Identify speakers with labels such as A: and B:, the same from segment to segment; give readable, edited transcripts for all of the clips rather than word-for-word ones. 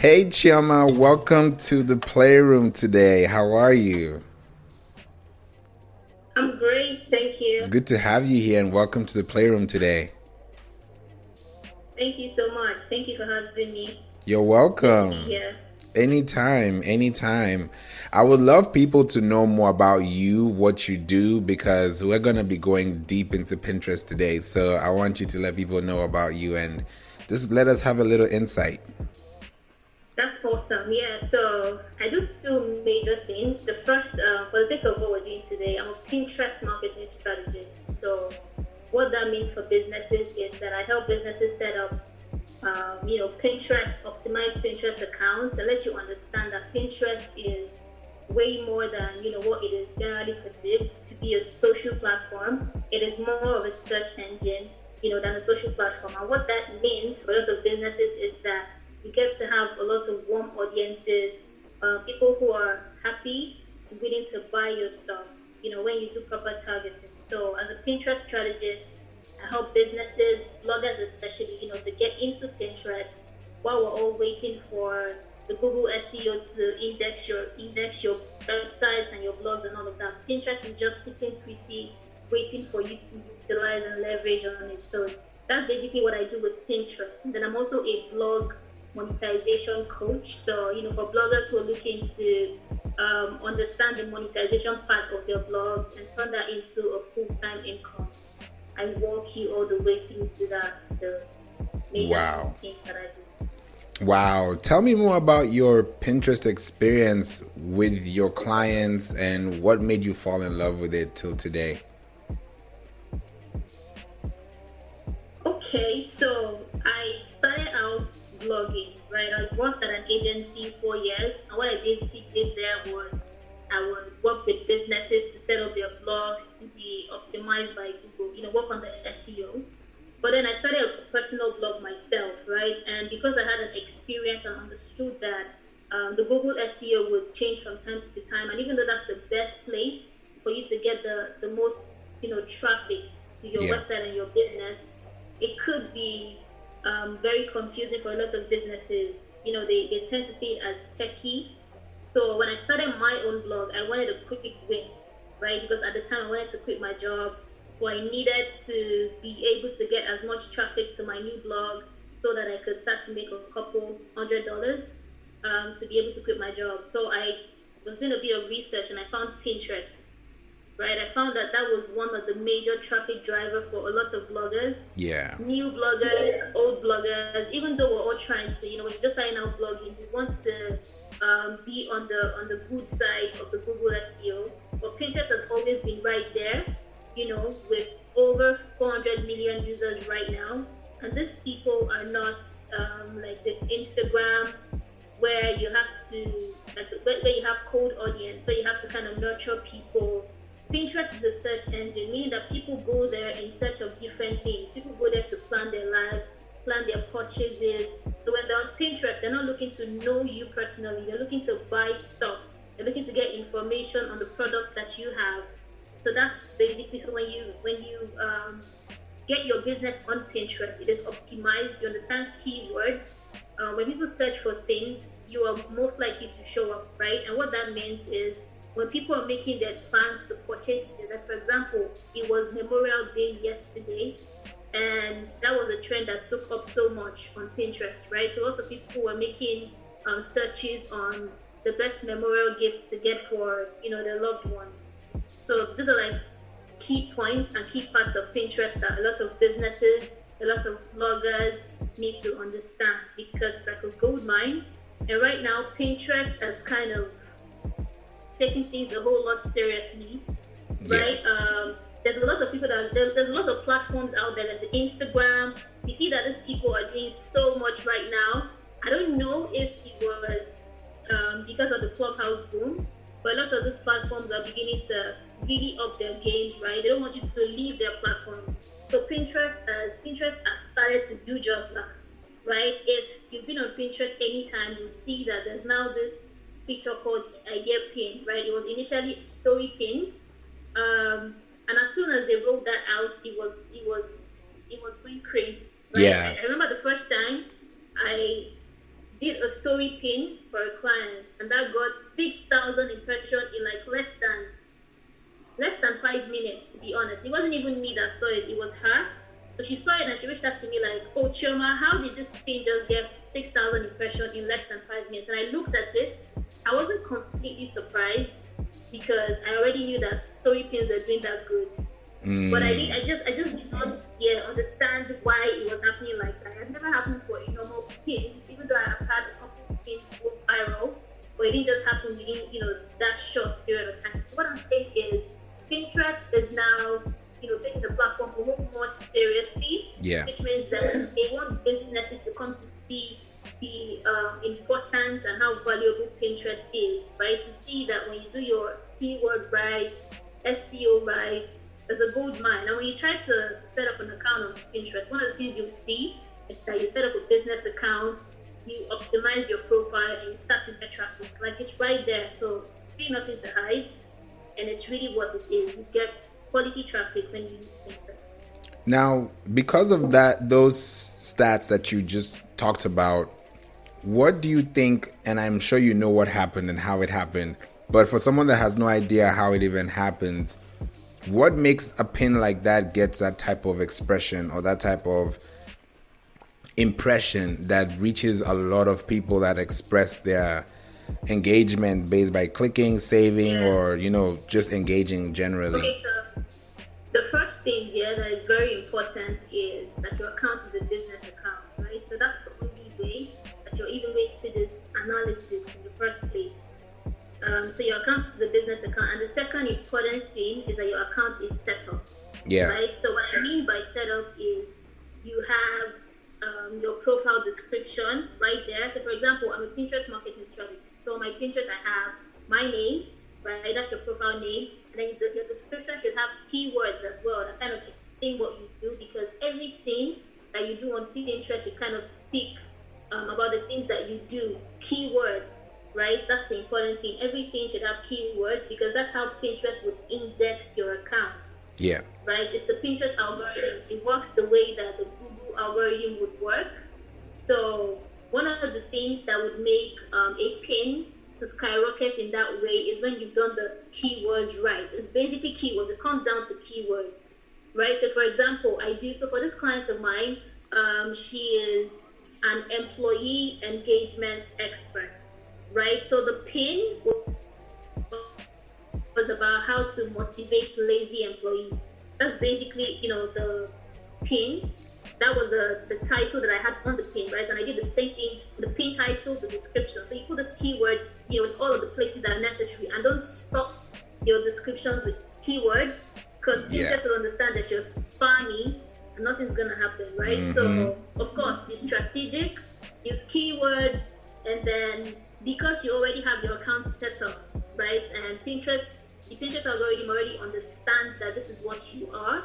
A: Hey Chioma, welcome to the playroom today. How are you?
B: I'm great, thank
A: It's
B: you.
A: good to have you here and welcome to the playroom today.
B: Thank you so much. Thank you for having me.
A: You're
B: Good to be
A: welcome.
B: here.
A: Anytime, anytime. I would love people to know more about you, what you do, because we're going to be going deep into Pinterest today. So I want you to let people know about you and just let us have a little insight.
B: That's awesome. Yeah, so I do two major things. The first, for the sake of what we're doing today, I'm a Pinterest marketing strategist. So what that means for businesses is that I help businesses set up, Pinterest, optimize Pinterest accounts and let you understand that Pinterest is way more than what it is generally perceived to be a social platform. It is more of a search engine, than a social platform. And what that means for lots of businesses is that you get to have a lot of warm audiences, people who are happy, willing to buy your stuff. When you do proper targeting. So as a Pinterest strategist, I help businesses, bloggers especially, to get into Pinterest while we're all waiting for the Google SEO to index your websites and your blogs and all of that. Pinterest is just sitting pretty, waiting for you to utilize and leverage on it. So that's basically what I do with Pinterest. And then I'm also a blog monetization coach. So for bloggers who are looking to understand the monetization part of their blog and turn that into a full-time income, I walk you all the way through to that. The major
A: Wow.
B: things that I do.
A: Wow. Tell me more about your Pinterest experience with your clients and what made you fall in love with it till today.
B: Okay, so I started out blogging, right? I worked at an agency 4 years, and what I basically did there was I would work with businesses to set up their blogs to be optimized by Google, work on the SEO. But then I started a personal blog myself, right? And because I had an experience and understood that the Google SEO would change from time to time, and even though that's the best place for you to get the most, traffic to your
A: Yeah.
B: website and your business, it could be very confusing for a lot of businesses. They tend to see it as techy. So when I started my own blog, I wanted a quick win, right? Because at the time I wanted to quit my job. So I needed to be able to get as much traffic to my new blog so that I could start to make a couple $100 to be able to quit my job. So I was doing a bit of research and I found Pinterest, right? I found that that was one of the major traffic driver for a lot of bloggers,
A: Yeah.
B: new bloggers, old bloggers. Even though we're all trying to, when you're just starting out blogging, you want to be on the good side of the Google SEO. But Pinterest has always been right there, with over 400 million users right now. And these people are not like the Instagram where you have to, like, where you have cold audience, where you have to kind of nurture people. Pinterest is a search engine, meaning that people go there in search of different things. People go there to plan their lives, plan their purchases. So when they're on Pinterest, they're not looking to know you personally. They're looking to buy stuff. They're looking to get information on the products that you have. So that's basically, so when you get your business on Pinterest, it is optimized. You understand keywords. When people search for things, you are most likely to show up, right? And what that means is when people are making their plans to purchase, like for example, it was Memorial Day yesterday, and that was a trend that took up so much on Pinterest, right? So lots of people were making searches on the best memorial gifts to get for their loved ones. So these are like key points and key parts of Pinterest that a lot of businesses, a lot of bloggers need to understand because it's like a gold mine. And right now, Pinterest has kind of taken things a whole lot seriously,
A: Yeah.
B: right? There's a lot of people there's a lot of platforms out there, like the Instagram. You see that these people are doing so much right now. I don't know if it was because of the clubhouse boom, but a lot of these platforms are beginning to really up their games, right? They don't want you to leave their platform. So Pinterest has started to do just that, right? If you've been on Pinterest anytime, you'll see that there's now this feature called idea pin, right? It was initially story pins, and as soon as they rolled that out, it was going crazy, right?
A: Yeah.
B: I remember the first time I did a story pin for a client, and that got 6,000 impressions in like less than 5 minutes, to be honest. It wasn't even me that saw it, it was her. So she saw it and she reached out to me like, oh Chioma, how did this pin just get 6,000 impressions in less than 5 minutes? And I looked at it. I wasn't completely surprised because I already knew that story pins were doing that good. But I just did not understand why it was happening like that. It never happened for a normal pin, even though I've had a couple of pins go viral, but it didn't just happen within that short period of time. So what I'm saying is Pinterest is now taking the platform a little more seriously, which means that they want businesses to come to see the importance and how valuable Pinterest is, right? To see that when you do your keyword right, SEO right, there's a gold mine. And when you try to set up an account on Pinterest, one of the things you'll see is that you set up a business account, you optimize your profile, and you start to get traffic. Like, it's right there. So really nothing to hide, and it's really what it is. You get quality traffic when you use Pinterest.
A: Now, because of those stats that you just talked about, what do you think, and I'm sure you know what happened and how it happened, but for someone that has no idea how it even happens, what makes a pin like that get that type of expression or that type of impression that reaches a lot of people that express their engagement based by clicking, saving, or just engaging generally?
B: Okay, so the first thing here that is very important is that your account is a business account, right? So that's the only way that you're even going to see this analytics in the first place. So your account is a business account, and the second important thing is that your account is set up. Right? So what I mean by setup is you have your profile description right there. So for example, I'm a Pinterest marketing strategist. So on my Pinterest, I have my name, right? That's your profile name. And then your description should have keywords as well that kind of explain what you do, because everything that you do on Pinterest should kind of speak about the things that you do. Keywords, right? That's the important thing. Everything should have keywords because that's how Pinterest would index your account.
A: Yeah.
B: Right? It's the Pinterest algorithm. It works the way that the Google algorithm would work. So one of the things that would make a pin to skyrocket in that way is when you've done the keywords right. It's basically keywords. It comes down to keywords, right? So for example, for this client of mine, she is an employee engagement expert, right? So the pin was about how to motivate lazy employees. That's basically, the pin. That was the title that I had on the pin, right? And I did the same thing, the pin title, the description. So you put those keywords, in all of the places that are necessary, and don't stop your descriptions with keywords, because Pinterest will understand that you're spammy and nothing's gonna happen, right? Mm-hmm. So of course, be strategic, use keywords, and then because you already have your account set up, right? And the Pinterest algorithm already understands that this is what you are.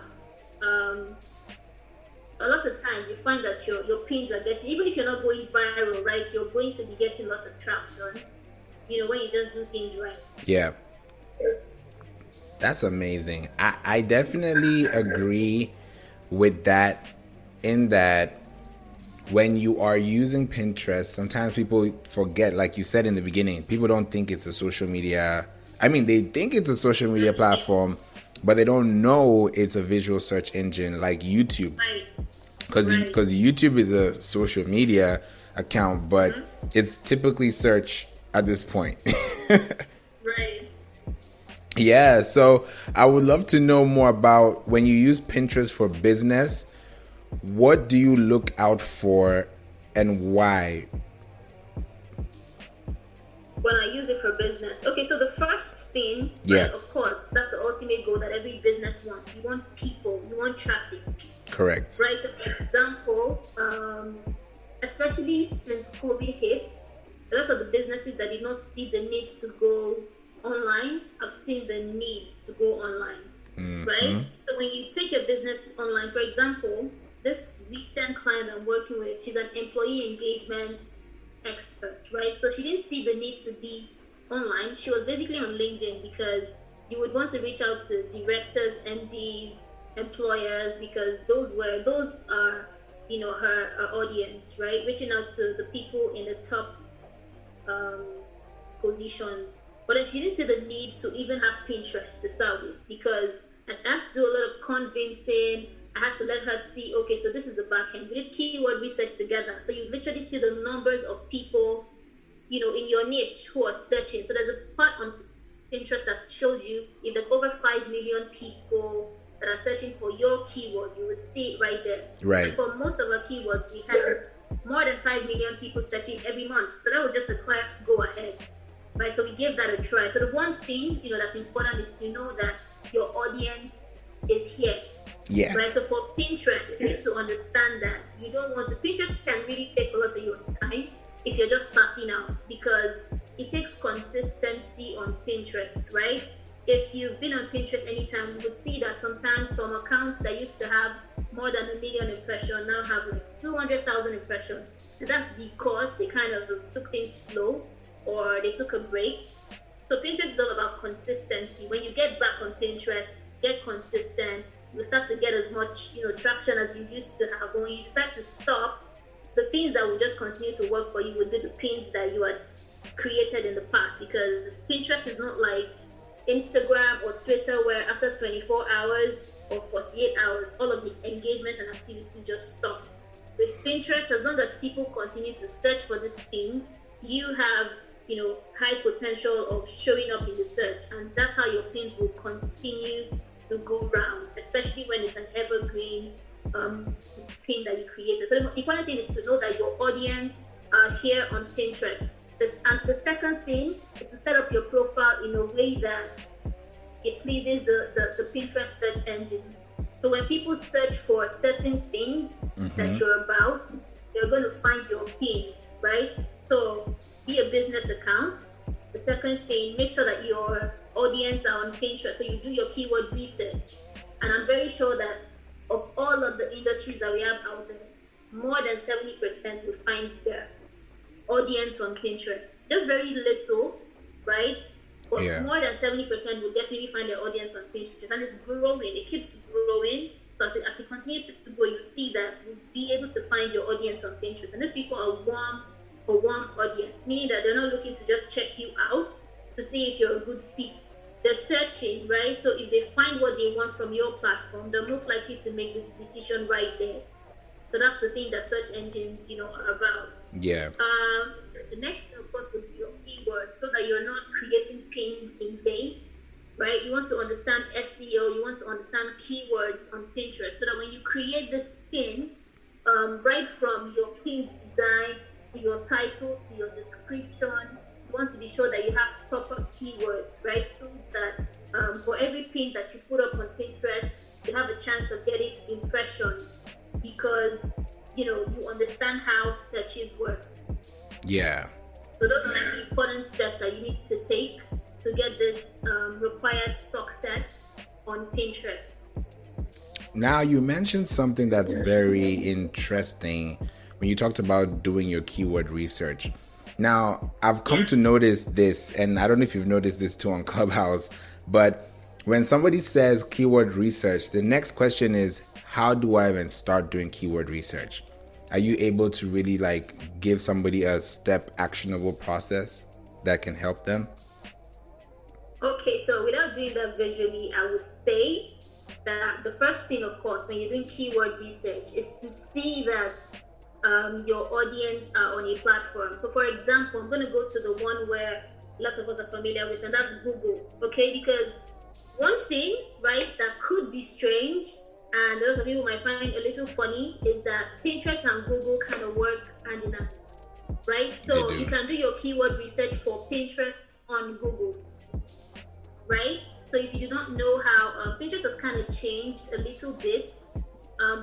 B: A lot of times you find that your pins are getting, even if you're not going viral, right, you're going to be getting lots of traction, when you just do things right.
A: Yeah. That's amazing. I definitely agree with that, in that when you are using Pinterest, sometimes people forget, like you said in the beginning, people don't think it's a social media. I mean, they think it's a social media platform, but they don't know it's a visual search engine like YouTube. Because YouTube is a social media account, but it's typically search at this point.
B: Right.
A: Yeah, so I would love to know more about when you use Pinterest for business, what do you look out for and why?
B: When I use it for business. Okay, so the first thing, right, of course, that's the ultimate goal that every business wants. You want people, you want traffic.
A: Correct.
B: Right, so for example, especially since COVID hit, a lot of the businesses that did not see the need to go online have seen the need to go online, right? So when you take your business online, for example, this recent client I'm working with, she's an employee engagement expert, right? So she didn't see the need to be online. She was basically on LinkedIn because you would want to reach out to directors, MDs, employers, because those are her audience, right? Reaching out to the people in the top um, positions. But then she didn't see the need to even have Pinterest to start with, because I had to do a lot of convincing. I had to let her see, okay, so this is the back end. We did keyword research together. So you literally see the numbers of people, in your niche who are searching. So there's a part on Pinterest that shows you if there's over 5 million people that are searching for your keyword, you would see it right there.
A: Right.
B: And for most of our keywords, we have more than 5 million people searching every month. So that was just a clear go ahead, right? So we gave that a try. So the one thing, that's important is to know that your audience is here.
A: Yeah.
B: Right. So for Pinterest, you need to understand that you don't want to. Pinterest can really take a lot of your time if you're just starting out, because it takes consistency on Pinterest, right? If you've been on Pinterest anytime, you would see that sometimes some accounts that used to have more than 1 million impressions now have like 200,000 impressions. And that's because they kind of took things slow or they took a break. So Pinterest is all about consistency. When you get back on Pinterest, get consistent, you start to get as much traction as you used to have. But when you start to stop, the things that will just continue to work for you would be the pins that you had created in the past, because Pinterest is not like Instagram or Twitter where after 24 hours or 48 hours all of the engagement and activity just stop. With Pinterest, as long as people continue to search for these things, you have high potential of showing up in the search, and that's how your pins will continue to go round, especially when it's an evergreen pin that you created. So the important thing is to know that your audience are here on Pinterest. And the second thing is to set up your profile in a way that it pleases the Pinterest search engine. So when people search for certain things that you're about, they're going to find your pin, right? So be a business account. The second thing, make sure that your audience are on Pinterest. So you do your keyword research. And I'm very sure that of all of the industries that we have out there, more than 70% will find their audience on Pinterest. Just very little, right? But more than 70% will definitely find their audience on Pinterest. And it's growing. It keeps growing. So as it continues to grow, you see that you'll be able to find your audience on Pinterest. And these people are a warm audience, meaning that they're not looking to just check you out to see if you're a good fit. They're searching, right? So if they find what they want from your platform, they're most likely to make this decision right there. So that's the thing that search engines, are about.
A: Yeah.
B: The next thing, of course, would be your keywords, so that you're not creating pins in vain, right? You want to understand SEO, you want to understand keywords on Pinterest, so that when you create this pin, right from your pin design to your title to your description, you want to be sure that you have proper keywords, right? So that for every pin that you put up on Pinterest, you have a chance of getting impressions, because you understand how searches work.
A: Yeah.
B: So those are like the important steps that you need to take to get this required success on Pinterest.
A: Now, you mentioned something that's very interesting when you talked about doing your keyword research. Now, I've come to notice this, and I don't know if you've noticed this too on Clubhouse, but when somebody says keyword research, the next question is, how do I even start doing keyword research? Are you able to really give somebody a step actionable process that can help them?
B: Okay, so without doing that visually, I would say that the first thing, of course, when you're doing keyword research is to see that your audience are on a platform. So for example, I'm going to go to the one where lots of us are familiar with, and that's Google, okay? Because one thing, right, that could be strange, and those of you who might find a little funny, is that Pinterest and Google kind of work hand in hand, right? So you can do your keyword research for Pinterest on Google, right? So if you do not know how Pinterest has kind of changed a little bit,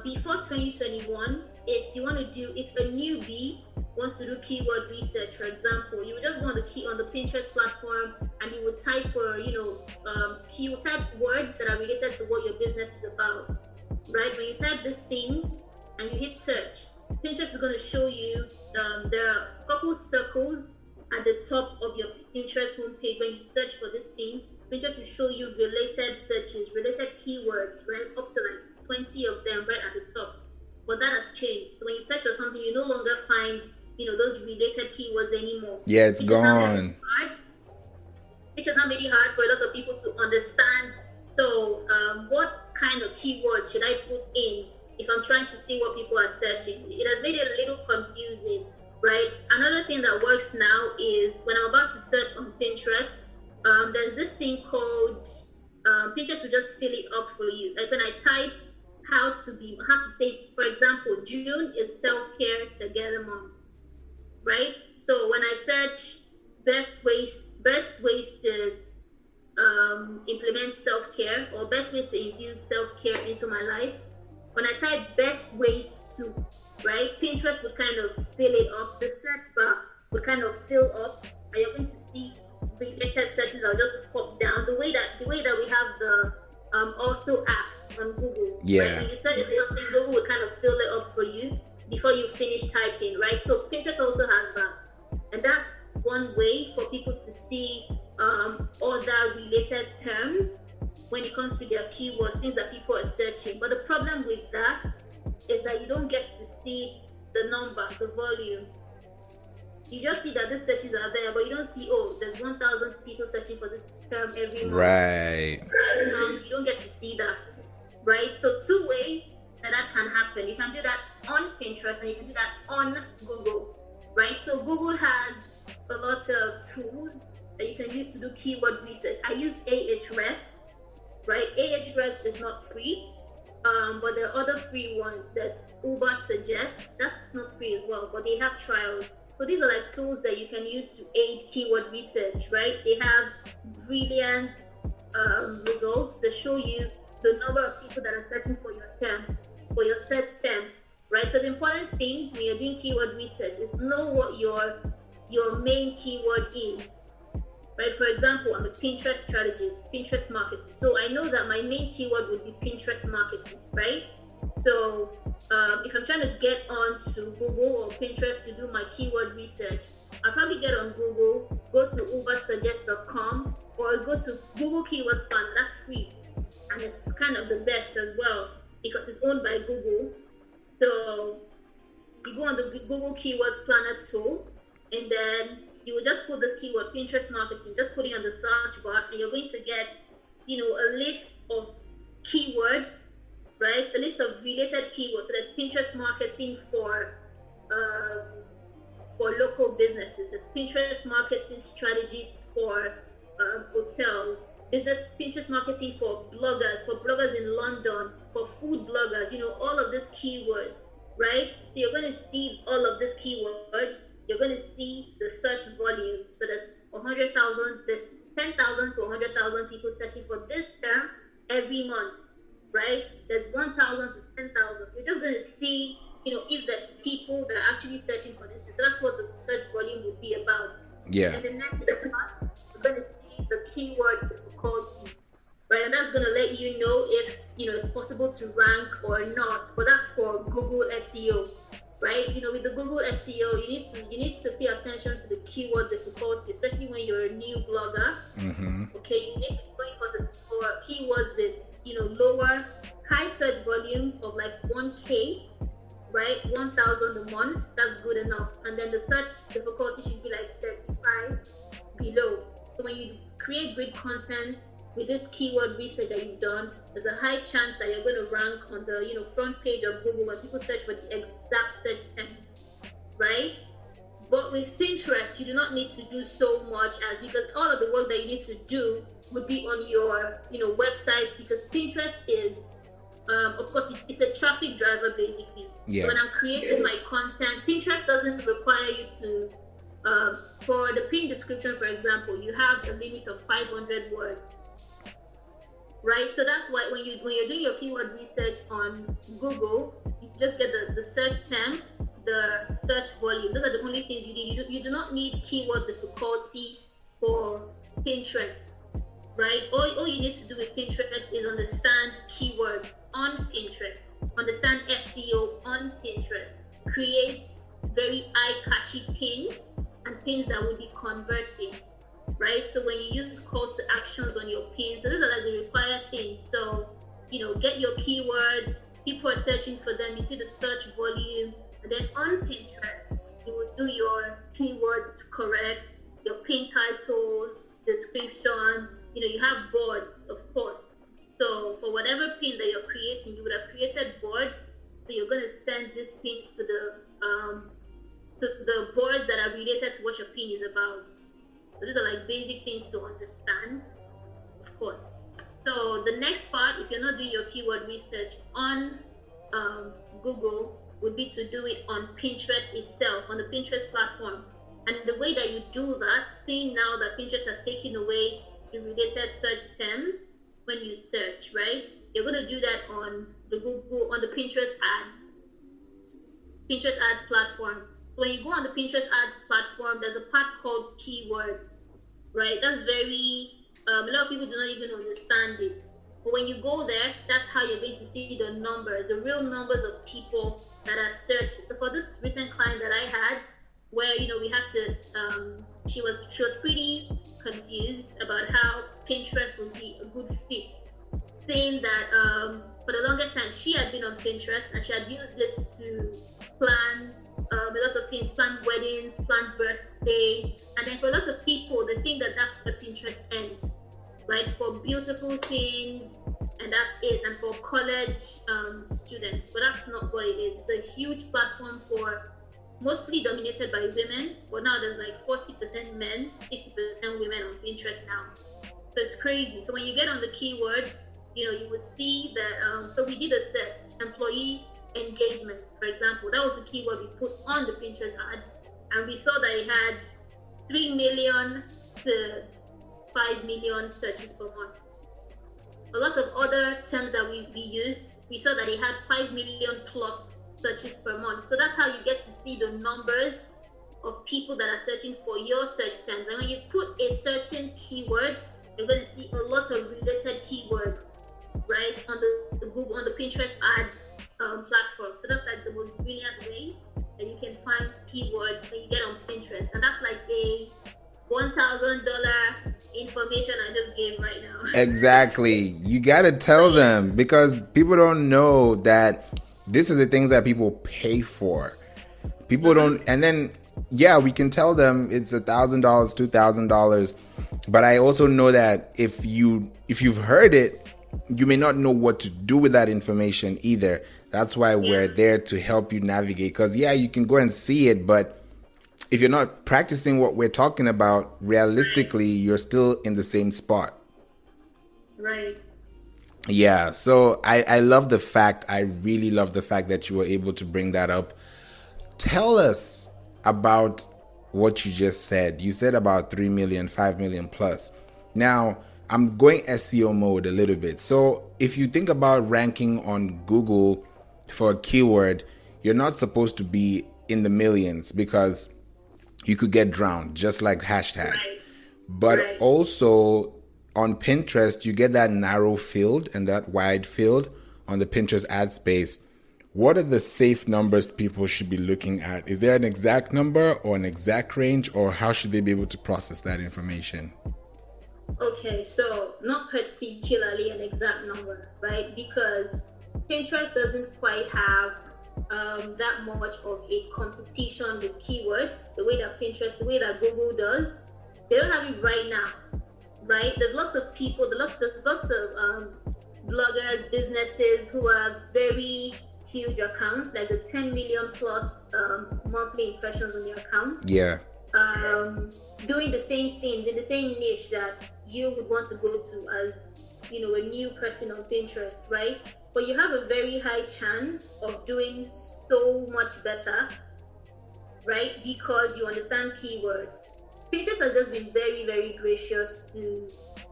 B: before 2021, if a newbie wants to do keyword research, for example, you would just go on the Pinterest platform, and you would type for, you would type words that are related to what your business is about, right? When you type these things and you hit search, Pinterest is going to show you there are a couple circles at the top of your Pinterest homepage. When you search for these things, Pinterest will show you related searches, related keywords, right? Up to 20 of them right at the top. but that has changed. So when you search for something, you no longer find, those related keywords anymore.
A: Yeah, it's gone.
B: Which has not made it hard for a lot of people to understand. So what kind of keywords should I put in if I'm trying to see what people are searching? It has made it a little confusing, right? Another thing that works now is when I'm about to search on Pinterest, there's this thing called Pinterest will just fill it up for you. Like when I type how to say, for example, June is self-care together month, right? So when I search best ways to implement self-care, or best ways to infuse self-care into my life, when I type best ways to, right, Pinterest would kind of fill it up. The search bar would kind of fill up, and you're going to see related searches that will just pop down. The way that we have the also apps on Google.
A: Yeah.
B: Right? When you search something, Google will kind of fill it up for you before you finish typing, right? So Pinterest also has that, and that's one way for people to see other related terms when it comes to their keywords, things that people are searching. But the problem with that is that you don't get to see the number, the volume. You just see that these searches are there, but you don't see, there's 1,000 people searching for this term every month.
A: Right.
B: You don't get to see that, right? So 2 ways that can happen. You can do that on Pinterest, and you can do that on Google, right? So Google has a lot of tools that you can use to do keyword research. I use Ahrefs, right? Ahrefs is not free, but there are other free ones. There's Uber Suggest, that's not free as well, but they have trials. So these are like tools that you can use to aid keyword research, right? They have brilliant results that show you the number of people that are searching for your term, for your search term, right? So the important thing when you're doing keyword research is know what your main keyword is, right? For example, I'm a Pinterest strategist, Pinterest marketing. So I know that my main keyword would be Pinterest marketing, right? So if I'm trying to get onto Google or Pinterest to do my keyword research, I'll probably get on Google, go to ubersuggest.com, or go to Google Keywords Planner. That's free, and it's kind of the best as well because it's owned by Google. So you go on the Google Keywords Planner tool, and then you will just put the keyword Pinterest marketing, just put it on the search bar, and you're going to get, a list of keywords, right? A list of related keywords. So there's Pinterest marketing for local businesses. There's Pinterest marketing strategies for hotels. There's Pinterest marketing for bloggers in London, for food bloggers. All of these keywords, right? So you're going to see all of these keywords. You're going to see the search volume. So there's 100,000, there's 10,000 to 100,000 people searching for this term every month, right? There's 1,000 to 10,000. So you're just going to see, if there's people that are actually searching for this. So that's what the search volume would be about.
A: Yeah.
B: And the next part, you're going to see the keyword difficulty, right? And that's going to let you know if, it's possible to rank or not. But that's for Google SEO. Right, with the Google SEO, you need to pay attention to the keyword difficulty, especially when you're a new blogger.
A: Mm-hmm.
B: Okay, you need to go for keywords with lower, high search volumes of like 1K, right? 1,000 a month. That's good enough. And then the search difficulty should be like 35 below. So when you create great content with this keyword research that you've done, there's a high chance that you're going to rank on the front page of Google when people search for the exact search term, right? But with Pinterest, you do not need to do so much because all of the work that you need to do would be on your website, because Pinterest is of course it's a traffic driver basically.
A: Yeah.
B: So when I'm creating my content, Pinterest doesn't require you to for the pin description, for example, you have a limit of 500 words. Right, so that's why when you're doing your keyword research on Google, you just get the search term, the search volume. Those are the only things you need. You do not need keyword difficulty for Pinterest, right? All you need to do with Pinterest is understand keywords on Pinterest, understand SEO on Pinterest, create very eye-catchy pins and pins that will be converting. Right, so when you use calls to actions on your pins, so these are like the required things. So, get your keywords, People are searching for them. You see the search volume. And then on Pinterest, you will do your keywords correct, your pin titles, description. You have boards, of course. So for whatever pin that you're creating, you would have created boards. So you're going to send these pins to the boards that are related to what your pin is about. So these are like basic things to understand, of course. So the next part, if you're not doing your keyword research on Google, would be to do it on Pinterest itself, on the Pinterest platform. And the way that you do that, seeing now that Pinterest has taken away the related search terms when you search, right? You're going to do that on the Pinterest ads platform. So when you go on the Pinterest ads platform, there's a part called keywords, right? That's very, a lot of people do not even understand it. But when you go there, that's how you're going to see the numbers, the real numbers of people that are searching. So for this recent client that I had, where we had to, she was pretty confused about how Pinterest would be a good fit, saying that for the longest time she had been on Pinterest and she had used it to plan a lot of things, plan weddings, plan birthday, and then for a lot of people they think that that's where Pinterest ends, right? For beautiful things, and that's it, and for college students, but that's not what it is. It's a huge platform for mostly dominated by women, but now there's like 40% men, 60% women on Pinterest now. So it's crazy. So when you get on the keywords, you would see that, so we did a search, employee engagement, for example. That was the keyword we put on the Pinterest ad, and we saw that it had 3 million to 5 million searches per month. A lot of other terms that we used, we saw that it had 5 million plus searches per month. So that's how you get to see the numbers of people that are searching for your search terms. And when you put a certain keyword, you're going to see a lot of related keywords, right, on the Google, on the Pinterest ads platform. So that's like the most brilliant way that you can find keywords when you get on Pinterest. And that's like a $1,000 information I just gave right now.
A: Exactly. You got to tell them, because people don't know that this is the things that people pay for. People don't, and then we can tell them it's $1,000, $2,000, but I also know that if you've heard it, you may not know what to do with that information either. That's why we're there to help you navigate, because you can go and see it, but if you're not practicing what we're talking about, realistically, you're still in the same spot.
B: Right.
A: Yeah, so I love the fact, I really love the fact that you were able to bring that up. Tell us about what you just said. You said about 3 million, 5 million plus. Now, I'm going SEO mode a little bit. So if you think about ranking on Google for a keyword, you're not supposed to be in the millions, because you could get drowned, just like hashtags.
B: Right.
A: But also on Pinterest, you get that narrow field and that wide field on the Pinterest ad space. What are the safe numbers people should be looking at? Is there an exact number or an exact range, or how should they be able to process that information?
B: Okay, so not particularly an exact number, right? Because Pinterest doesn't quite have that much of a competition with keywords, the way that Pinterest, the way that Google does. They don't have it right now, right? There's lots of people, there's lots of bloggers, businesses who have very huge accounts, like the 10 million plus monthly impressions on their accounts.
A: Yeah.
B: Doing the same things in the same niche that you would want to go to as, a new person on Pinterest, right? But you have a very high chance of doing so much better, right? Because you understand keywords. Pinterest has just been very, very gracious to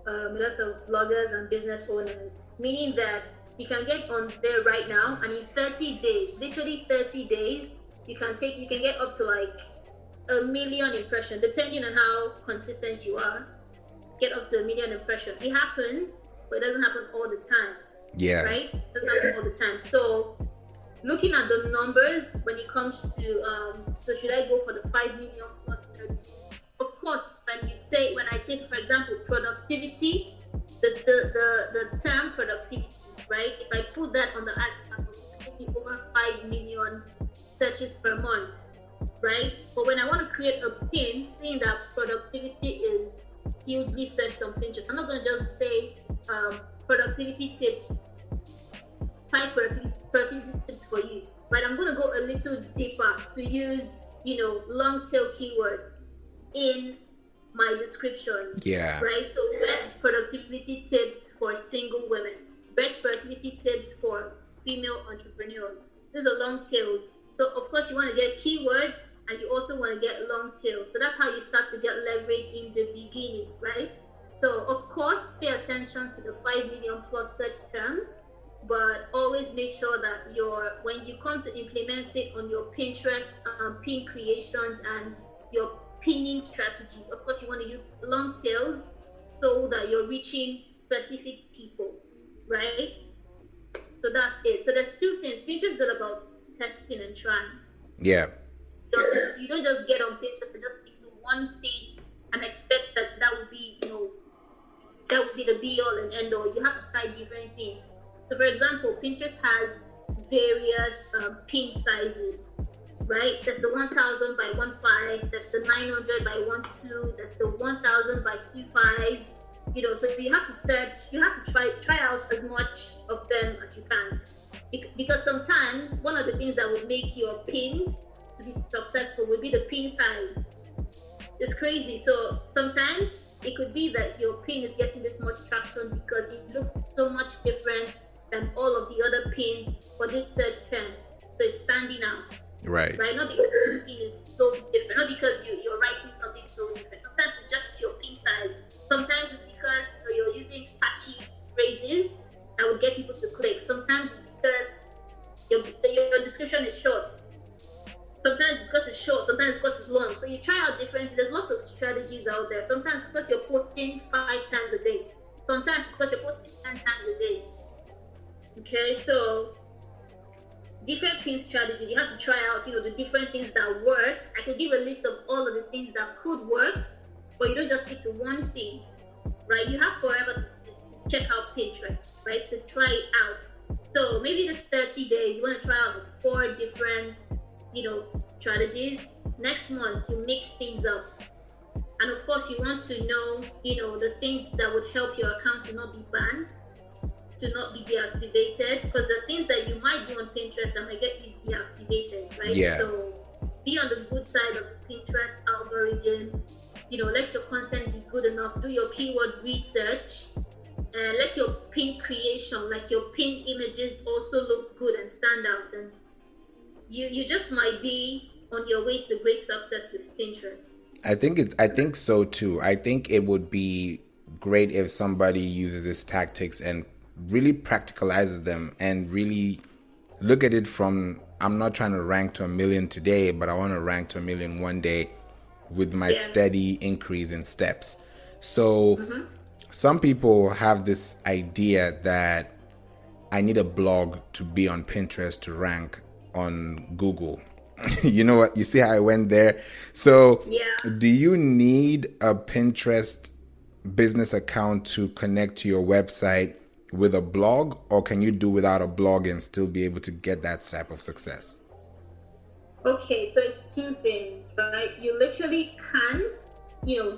B: lots of bloggers and business owners, meaning that you can get on there right now, and in 30 days, literally 30 days, you can get up to like 1 million impressions, depending on how consistent you are. Get up to 1 million impressions. It happens, but it doesn't happen all the time.
A: Yeah.
B: Right? It doesn't happen all the time. So looking at the numbers when it comes to so should I go for the 5 million plus search? Of course, when I say, for example, productivity, the term productivity, right? If I put that on the ad platform, hugely searched on Pinterest. I'm not going to just say productivity tips, 5 productivity tips for you, right? I'm going to go a little deeper to use, long tail keywords in my description.
A: Yeah.
B: Right? So best productivity tips for single women, best productivity tips for female entrepreneurs. These are long tails. So of course you want to get keywords and you also want to get long tails. So that's how you start to get leverage in the beginning, right? So of course pay attention to the 5 million plus search terms, but always make sure that when you come to implement it on your Pinterest pin creations and your pinning strategy, of course you want to use long tails so that you're reaching specific people, right? So that's it. So there's 2 things. Pinterest is all about testing and trying.
A: Yeah.
B: You don't just get on Pinterest and just stick to one thing and expect that would be, that would be the be all and end all. You have to try different things. So for example, Pinterest has various pin sizes, right? There's the 1000 by 15, that's the 900 by 12, that's the 1000 by 25. So you have to search, you have to try out as much of them as you can. Because sometimes one of the things that would make your pin to be successful would be the pin size. It's crazy. So sometimes it could be that your pin is getting this much traction because it looks so much different than all of the other pins for this search term. So it's standing out.
A: Right.
B: Not because the pin is so different, not because you're writing something so different. Sometimes it's just your pin size. Sometimes it's because you're using catchy phrases that would get people to click. Sometimes it's because your description is short. Sometimes because it's short, sometimes because it's long. So you try out different, there's lots of strategies out there. Sometimes because you're posting 5 times a day. Sometimes because you're posting 10 times a day. Okay, so different pin strategies. You have to try out, the different things that work. I could give a list of all of the things that could work, but you don't just stick to one thing, right? You have forever to check out Pinterest, right? To try it out. So maybe this 30 days, you want to try out the 4 different, strategies. Next month, you mix things up. And of course, you want to know, the things that would help your account to not be banned, to not be deactivated, because the things that you might do on Pinterest that might get you deactivated, right?
A: Yeah.
B: So be on the good side of the Pinterest algorithm. Let your content be good enough. Do your keyword research. Let your pin creation, like your pin images, also look good and stand out. And you just might be on your way to great success with Pinterest.
A: I think so too. I think it would be great if somebody uses these tactics and really practicalizes them and really look at it from, I'm not trying to rank to 1 million today, but I want to rank to 1 million one day with my steady increase in steps. So some people have this idea that I need a blog to be on Pinterest to rank on Google. You know what? You see how I went there? So do you need a Pinterest business account to connect to your website with a blog, or can you do without a blog and still be able to get that type of success?
B: Okay, so it's 2 things, right? You literally can,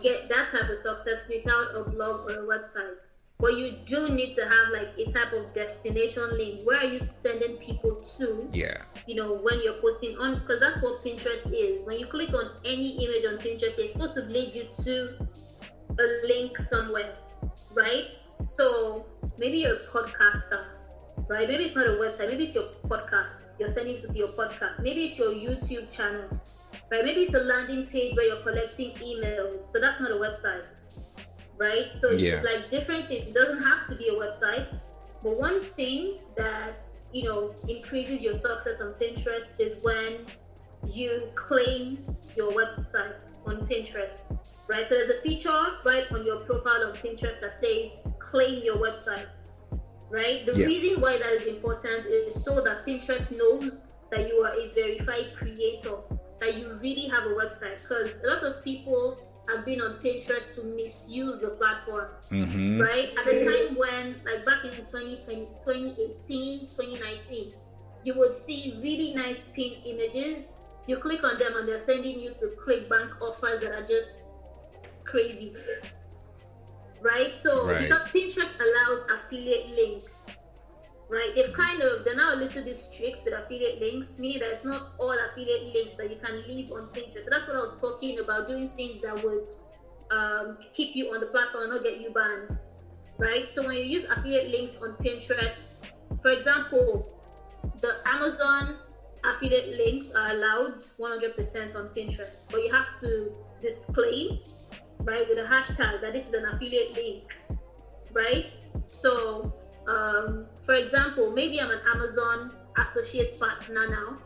B: get that type of success without a blog or a website. But you do need to have like a type of destination link. Where are you sending people to?
A: Yeah.
B: When you're posting on, because that's what Pinterest is. When you click on any image on Pinterest, it's supposed to lead you to a link somewhere, right? So maybe you're a podcaster, right? Maybe it's not a website. Maybe it's your podcast. You're sending to your podcast. Maybe it's your YouTube channel, right? Maybe it's a landing page where you're collecting emails. So that's not a website, right? So it's like different things. It doesn't have to be a website. But one thing that, increases your success on Pinterest is when you claim your website on Pinterest, right? So there's a feature right on your profile on Pinterest that says claim your website, right? The reason why that is important is so that Pinterest knows that you are a verified creator, that you really have a website, because a lot of people have been on Pinterest to misuse the platform, right? At the time when, like back in 2020, 2018, 2019, you would see really nice pin images. You click on them and they're sending you to clickbank offers that are just crazy. right? So
A: Right.
B: because Pinterest allows affiliate links, right? They're now a little bit strict with affiliate links, meaning that it's not all affiliate links that you can leave on Pinterest. So that's what I was talking about, doing things that would keep you on the platform and not get you banned, right? So when you use affiliate links on Pinterest, for example, the Amazon affiliate links are allowed 100% on Pinterest, but you have to disclaim, right, with a hashtag that this is an affiliate link, right? So, for example, maybe I'm an Amazon associate partner now,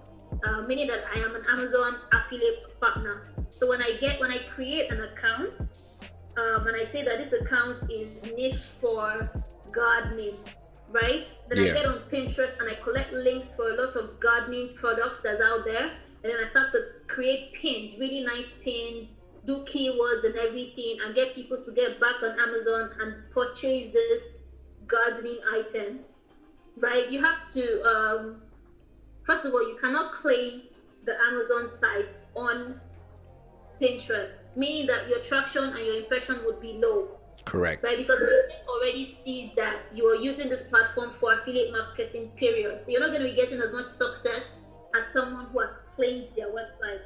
B: meaning that I am an Amazon affiliate partner. So when I create an account, and I say that this account is niche for gardening, right? Then I get on Pinterest and I collect links for a lot of gardening products that's out there, and then I start to create pins, really nice pins, do keywords and everything, and get people to get back on Amazon and purchase this gardening items, right? You have to, first of all, you cannot claim the Amazon site on Pinterest, meaning that your traction and your impression would be low.
A: Correct.
B: Right, because Pinterest already sees that you are using this platform for affiliate marketing, period. So you're not going to be getting as much success as someone who has claimed their website,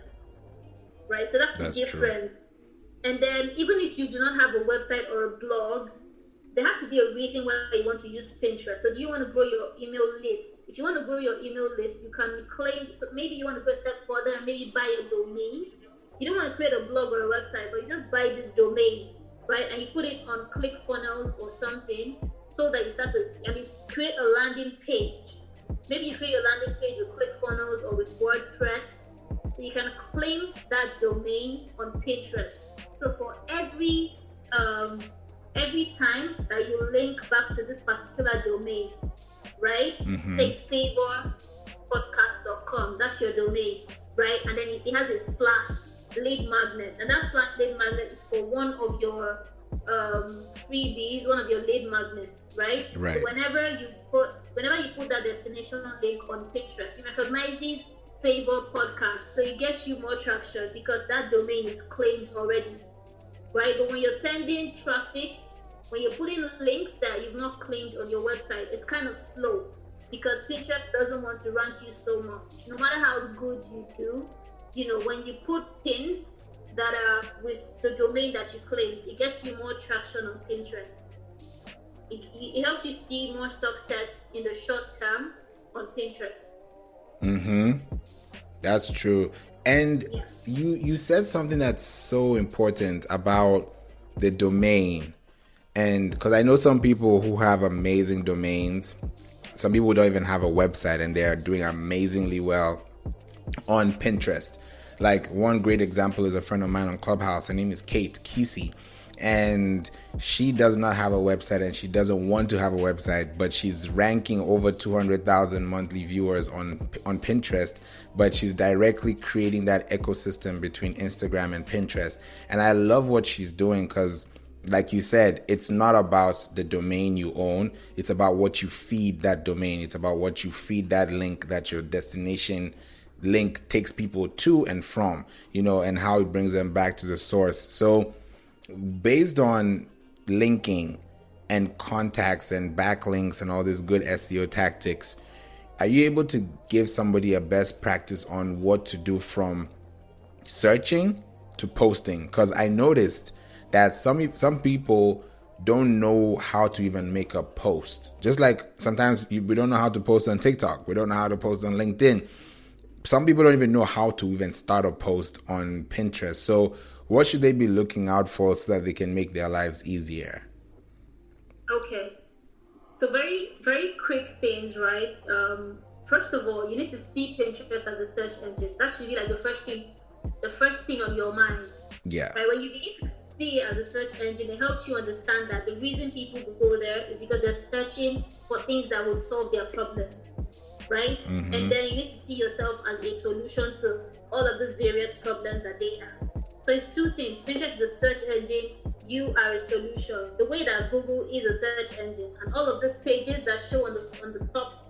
B: right? So that's the difference. True. And then even if you do not have a website or a blog, there has to be a reason why you want to use Pinterest. So do you want to grow your email list? If you want to grow your email list, you can claim, so maybe you want to go a step further and maybe buy a domain. You don't want to create a blog or a website, but you just buy this domain, right? And you put it on ClickFunnels or something, so that you start to, and you create a landing page. Maybe you create a landing page with ClickFunnels or with WordPress. So you can claim that domain on Pinterest. So for every time that you link back to this particular domain, right? Mm-hmm. Say favorpodcast.com, that's your domain, right? And then it has a / lead magnet, and that / lead magnet is for one of your freebies, one of your lead magnets, right?
A: Right.
B: So whenever you put that destination link on Pinterest, it recognizes Favor Podcast, so it gets you more traction because that domain is claimed already, right? But when you're sending traffic, when you're putting links that you've not claimed on your website, it's kind of slow because Pinterest doesn't want to rank you so much. No matter how good you do, you know, when you put pins that are with the domain that you claim, it gets you more traction on Pinterest. It helps you see more success in the short term on Pinterest.
A: Mm-hmm. That's true. And you said something that's so important about the domain. And because I know some people who have amazing domains, some people don't even have a website and they're doing amazingly well on Pinterest. Like one great example is a friend of mine on Clubhouse. Her name is Kate Kesey, and she does not have a website and she doesn't want to have a website, but she's ranking over 200,000 monthly viewers on Pinterest, but she's directly creating that ecosystem between Instagram and Pinterest. And I love what she's doing because, like you said, it's not about the domain you own. It's about what you feed that domain. It's about what you feed that link that your destination link takes people to and from, you know, and how it brings them back to the source. So based on linking and contacts and backlinks and all these good SEO tactics, are you able to give somebody a best practice on what to do from searching to posting? Because I noticed that some people don't know how to even make a post. Just like sometimes we don't know how to post on TikTok. We don't know how to post on LinkedIn. Some people don't even know how to even start a post on Pinterest. So what should they be looking out for so that they can make their lives easier?
B: Okay. So very, very quick things, right? First of all, you need to see Pinterest as a search engine. That should be like the first thing on your mind.
A: Yeah.
B: Right? When you begin to see it as a search engine, it helps you understand that the reason people go there is because they're searching for things that will solve their problems. Right? Mm-hmm. And then you need to see yourself as a solution to all of these various problems that they have. So it's two things. Pinterest is a search engine. You are a solution. The way that Google is a search engine, and all of these pages that show on the top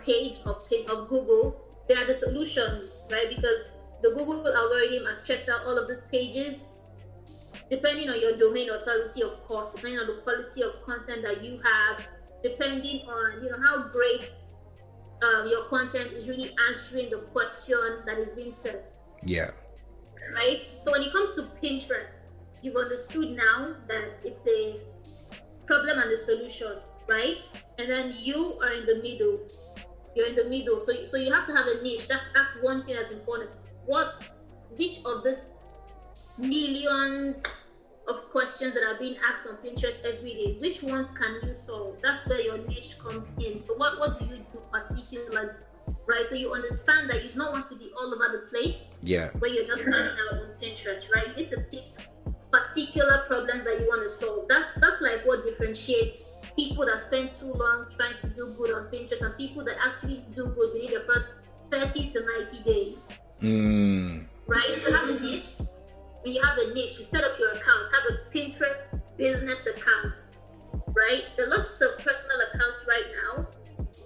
B: page of Google, they are the solutions, right? Because the Google algorithm has checked out all of these pages depending on your domain authority, of course, depending on the quality of content that you have, depending on how great your content is really answering the question that is being said.
A: Yeah.
B: Right? So when it comes to Pinterest, you've understood now that it's the problem and the solution, right? And then you are in the middle. You're in the middle. So you have to have a niche. That's one thing that's important. Which of these millions of questions that are being asked on Pinterest every day, which ones can you solve? That's where your niche comes in. So what do you do particularly, right? So you understand that you don't want to be all over the place.
A: Yeah.
B: Where you're just starting out on Pinterest, right? You need to pick particular problems that you want to solve. That's like what differentiates people that spend too long trying to do good on Pinterest and people that actually do good within the first 30 to 90 days. Right? So have a niche. When you have a niche, you set up your account, have a Pinterest business account, right? There are lots of personal accounts right now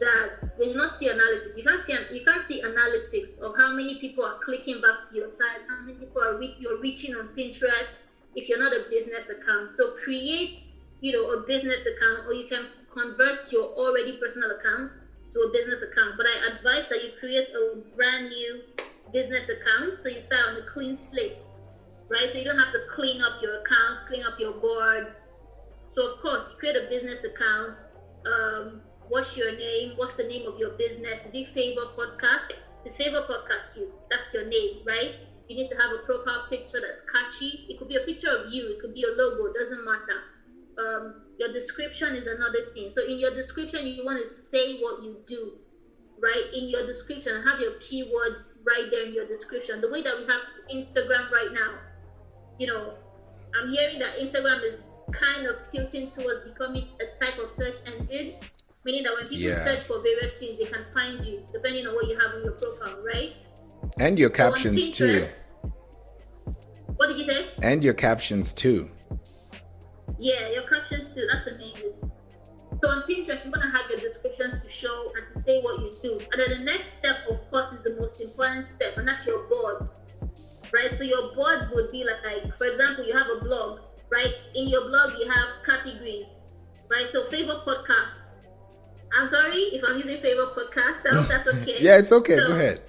B: that they do not see analytics. You can't see analytics of how many people are clicking back to your site, how many people you're reaching on Pinterest if you're not a business account. So create, a business account, or you can convert your already personal account to a business account. But I advise that you create a brand new business account, so you start on a clean slate. Right, so you don't have to clean up your accounts, clean up your boards. So of course, you create a business account. What's your name? What's the name of your business? Is it Favor Podcast? Is Favor Podcast you? That's your name, right? You need to have a profile picture that's catchy. It could be a picture of you. It could be a logo. Doesn't matter. Your description is another thing. So in your description, you want to say what you do, right? In your description, have your keywords right there in your description. The way that we have Instagram right now. I'm hearing that Instagram is kind of tilting towards becoming a type of search engine, meaning that when people search for various things, they can find you depending on what you have on your profile, right?
A: And your captions too.
B: What did you say?
A: And your captions too.
B: Yeah, your captions too. That's amazing. So on Pinterest, you're gonna have your descriptions to show and to say what you do. And then the next step, of course, is the most important step, and that's your boards. Right, so your boards would be like, for example, you have a blog, right? In your blog, you have categories, right? So Favor Podcast. I'm sorry if I'm using Favor Podcast. I hope that's okay.
A: Yeah, it's okay.
B: So,
A: go ahead.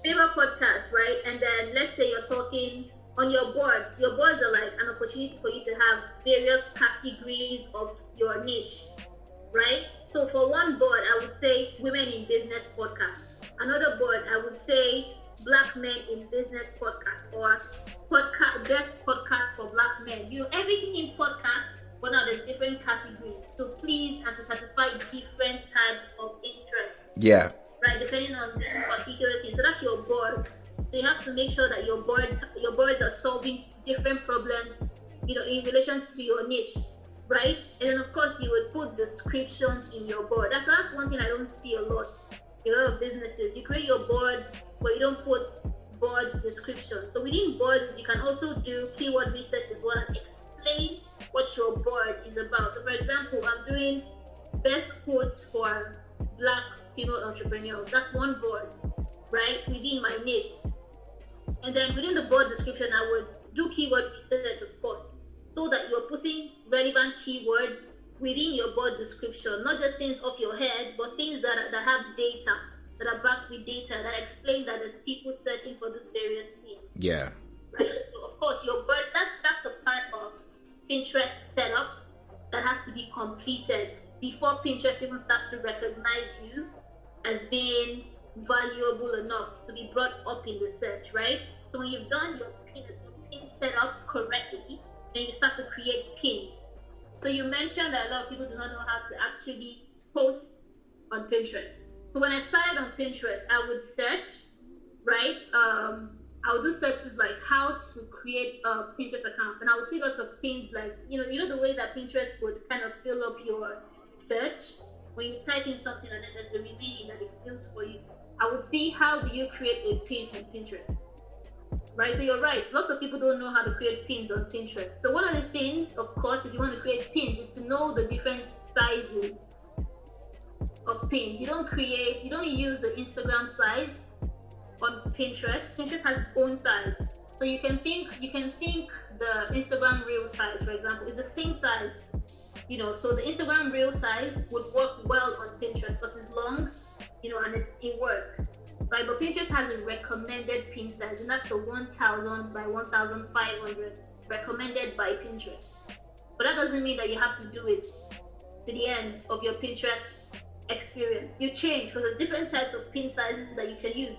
B: Favor Podcast, right? And then let's say you're talking on your boards. Your boards are like an opportunity for you to have various categories of your niche, right? So for one board, I would say Women in Business Podcast. Another board, I would say Black Men in Business Podcast, or best podcast for Black men. Everything in podcast, but now there's different categories to please and to satisfy different types of interest.
A: Yeah.
B: Right, depending on this particular thing. So that's your board. So you have to make sure that your boards are solving different problems, in relation to your niche, right? And then of course you would put descriptions in your board. That's one thing I don't see a lot. A lot of businesses, you create your board, but you don't put board description. So within boards, you can also do keyword research as well and explain what your board is about. So for example, I'm doing best quotes for Black female entrepreneurs. That's one board, right? Within my niche. And then within the board description, I would do keyword research, of course, so that you're putting relevant keywords within your board description, not just things off your head, but things that have data, that are backed with data, that explain that there's people searching for these various things.
A: Yeah.
B: Right. So of course your boards, that's the part of Pinterest setup that has to be completed before Pinterest even starts to recognize you as being valuable enough to be brought up in the search, right? So when you've done your pin setup correctly, then you start to create pins. So you mentioned that a lot of people do not know how to actually post on Pinterest. So when I started on Pinterest, I would search, right? I would do searches like how to create a Pinterest account, and I would see lots of things like, the way that Pinterest would kind of fill up your search. When you type in something and then there's the remaining that it fills for you, I would see how do you create a pin on Pinterest. Right, so you're right. Lots of people don't know how to create pins on Pinterest. So one of the things, of course, if you want to create pins, is to know the different sizes of pins. You don't use the Instagram size on Pinterest. Pinterest has its own size. So you can think the Instagram reel size, for example, is the same size. So the Instagram reel size would work well on Pinterest because it's long, and it works. Right, but Pinterest has a recommended pin size, and that's the 1000 by 1500 recommended by Pinterest. But that doesn't mean that you have to do it to the end of your Pinterest experience. You change because there's different types of pin sizes that you can use.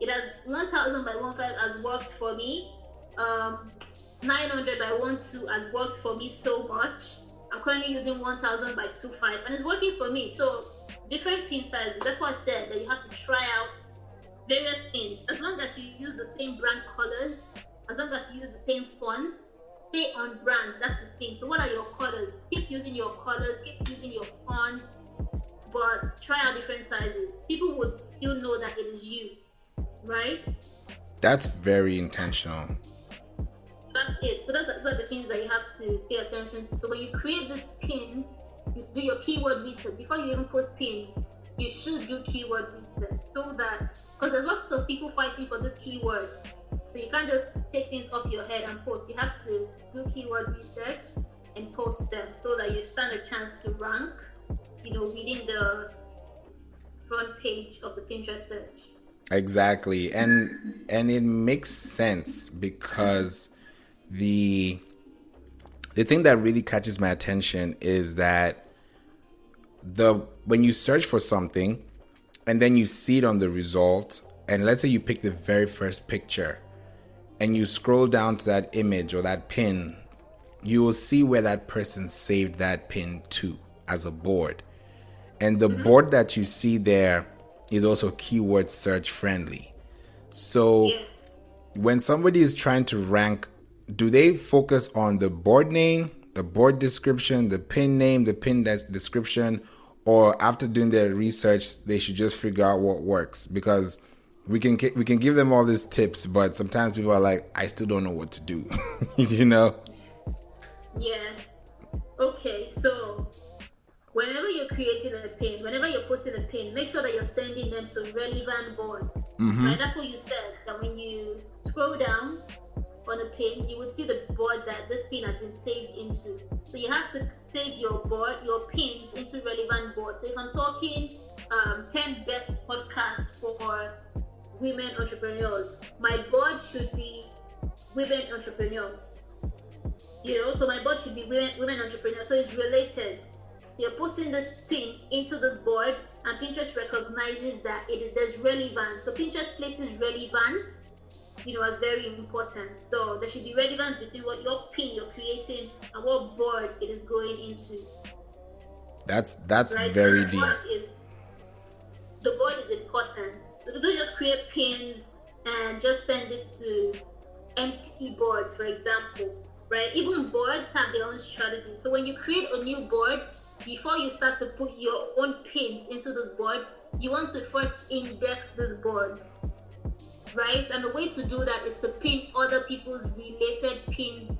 B: It has 1000 by 1500 has worked for me. 900 by 12 has worked for me so much. I'm currently using 1000 by 25, and it's working for me. So different pin sizes. That's why I said that you have to try out various pins. As long as you use the same brand colors, as long as you use the same fonts, stay on brand. That's the thing. So what are your colors? Keep using your colors, keep using your fonts, but try out different sizes. People would still know that it is you, right?
A: That's very intentional.
B: That's it. So those are the things that you have to pay attention to. So when you create these pins, you do your keyword research. Before you even post pins, you should do keyword research, so that, because there's lots of people fighting for this keyword. So you can't just take things off your head and post. You have to do keyword research and post them so that you stand a chance to rank, within the front page of the Pinterest search.
A: Exactly. And it makes sense because the thing that really catches my attention is that when you search for something and then you see it on the result, and let's say you pick the very first picture and you scroll down to that image or that pin, you will see where that person saved that pin to as a board. And the board that you see there is also keyword search friendly. So when somebody is trying to rank, do they focus on the board name, the board description, the pin name, the pin description, or after doing their research, they should just figure out what works? Because we can give them all these tips, but sometimes people are like, I still don't know what to do.
B: Yeah. Okay, so whenever you're creating a pin, whenever you're posting a pin, make sure that you're sending them to relevant boards. Right? That's what you said, that when you scroll down on a pin, you would see the board that this pin has been saved into. So you have to save your pins into relevant boards. So if I'm talking 10 best podcasts for women entrepreneurs, my board should be women entrepreneurs. So my board should be women entrepreneurs. So it's related. You're posting this pin into this board, and Pinterest recognizes that there's relevance. So Pinterest places relevance, as very important. So there should be relevance between what your pin you're creating and what board it is going into.
A: That's right? Very deep.
B: The board is important. So don't just create pins and just send it to empty boards, for example. Right? Even boards have their own strategy. So when you create a new board, before you start to put your own pins into this board, you want to first index these boards, right? And the way to do that is to pin other people's related pins,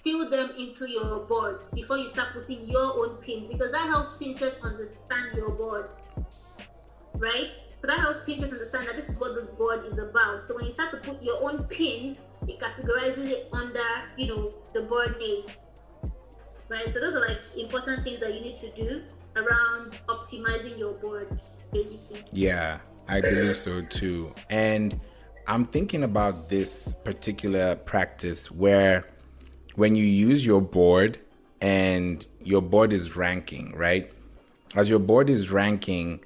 B: fill them into your board before you start putting your own pins, because that helps Pinterest understand your board, right? So that helps Pinterest understand that this is what this board is about. So when you start to put your own pins, it categorizes it under, the board name. Right, so those are like important things that you need to do around optimizing your board, basically.
A: Yeah, I believe so too. And I'm thinking about this particular practice where when you use your board and your board is ranking, right? As your board is ranking,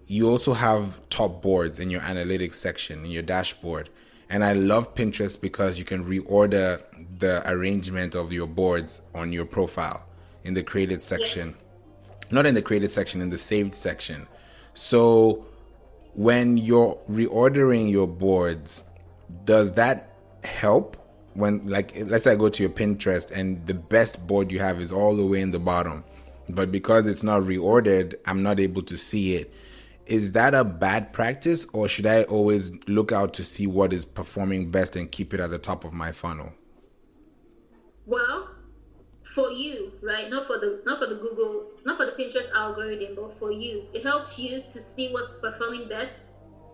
A: you also have top boards in your analytics section, in your dashboard. And I love Pinterest because you can reorder the arrangement of your boards on your profile in the created section. Not in the created section, in the saved section. So when you're reordering your boards, does that help? When, like, let's say I go to your Pinterest and the best board you have is all the way in the bottom, but because it's not reordered, I'm not able to see it. Is that a bad practice, or should I always look out to see what is performing best and keep it at the top of my funnel?
B: Well, for you, right? Not for the Google, not for the Pinterest algorithm, but for you, it helps you to see what's performing best.